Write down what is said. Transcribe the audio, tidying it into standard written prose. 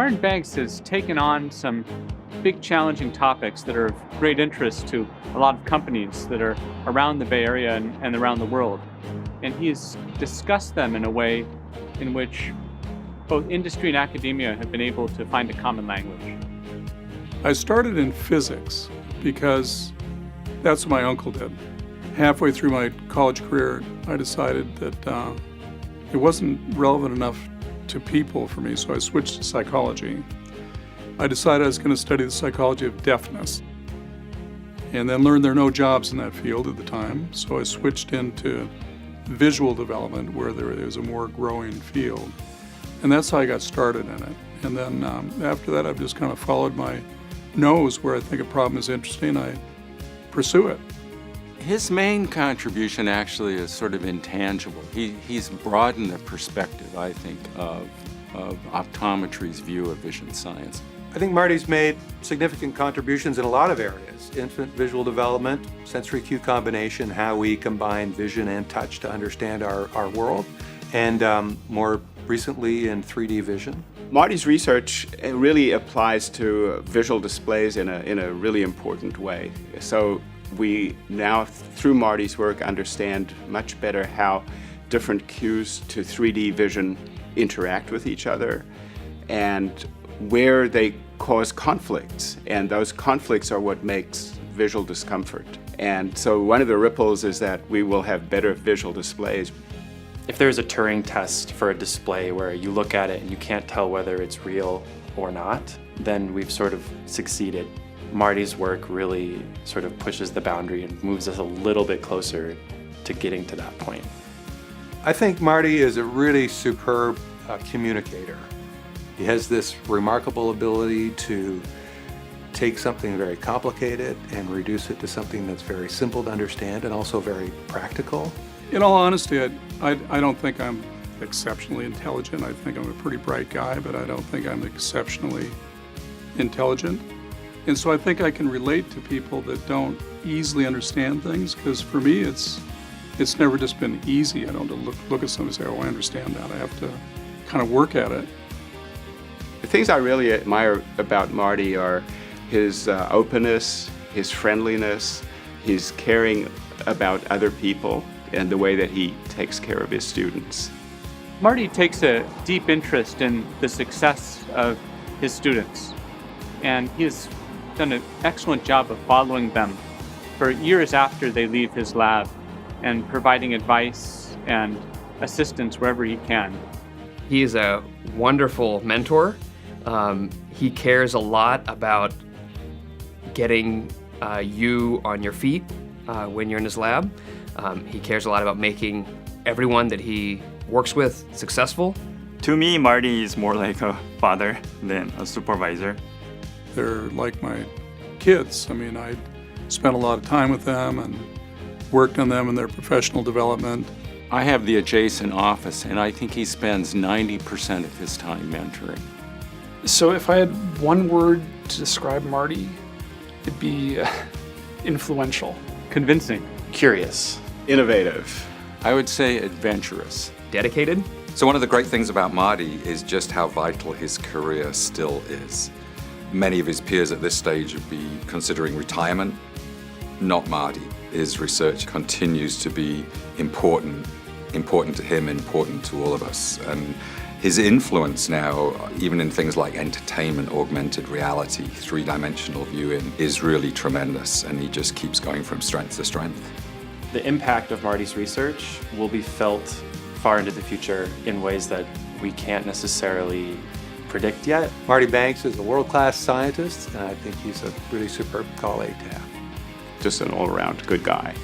Martin Banks has taken on some big challenging topics that are of great interest to a lot of companies that are around the Bay Area and around the world. And he's discussed them in a way in which both industry and academia have been able to find a common language. I started in physics because that's what my uncle did. Halfway through my college career, I decided that it wasn't relevant enough to people for me, so I switched to psychology. I decided I was going to study the psychology of deafness, and then learned there are no jobs in that field at the time, so I switched into visual development, where there is a more growing field. And that's how I got started in it. And then after that, I've just kind of followed my nose. Where I think a problem is interesting, I pursue it. His main contribution actually is sort of intangible. He's broadened the perspective, I think, of optometry's view of vision science. I think Marty's made significant contributions in a lot of areas. Infant visual development, sensory cue combination, how we combine vision and touch to understand our world, and more recently in 3D vision. Marty's research really applies to visual displays in a really important way. So we now, through Marty's work, understand much better how different cues to 3D vision interact with each other and where they cause conflicts. And those conflicts are what makes visual discomfort. And so one of the ripples is that we will have better visual displays. If there's a Turing test for a display where you look at it and you can't tell whether it's real or not, then we've sort of succeeded. Marty's work really sort of pushes the boundary and moves us a little bit closer to getting to that point. I think Marty is a really superb communicator. He has this remarkable ability to take something very complicated and reduce it to something that's very simple to understand and also very practical. In all honesty, I don't think I'm exceptionally intelligent. I think I'm a pretty bright guy, but I don't think I'm exceptionally intelligent. And so I think I can relate to people that don't easily understand things, because for me it's never just been easy. I don't look at someone and say, oh, I understand that. I have to kind of work at it. The things I really admire about Marty are his openness, his friendliness, his caring about other people, and the way that he takes care of his students. Marty takes a deep interest in the success of his students, and he has done an excellent job of following them for years after they leave his lab and providing advice and assistance wherever he can. He is a wonderful mentor. He cares a lot about getting you on your feet when you're in his lab. He cares a lot about making everyone that he works with successful. To me, Marty is more like a father than a supervisor. They're like my kids. I mean, I spent a lot of time with them and worked on them in their professional development. I have the adjacent office, and I think he spends 90% of his time mentoring. So if I had one word to describe Marty, it'd be influential. Convincing. Curious. Innovative. I would say adventurous. Dedicated. So one of the great things about Marty is just how vital his career still is. Many of his peers at this stage would be considering retirement. Not Marty. His research continues to be important to him, important to all of us. And his influence now, even in things like entertainment, augmented reality, three-dimensional viewing, is really tremendous, and he just keeps going from strength to strength. The impact of Marty's research will be felt far into the future in ways that we can't necessarily predict yet. Marty Banks is a world-class scientist, and I think he's a really superb colleague to have. Just an all-around good guy.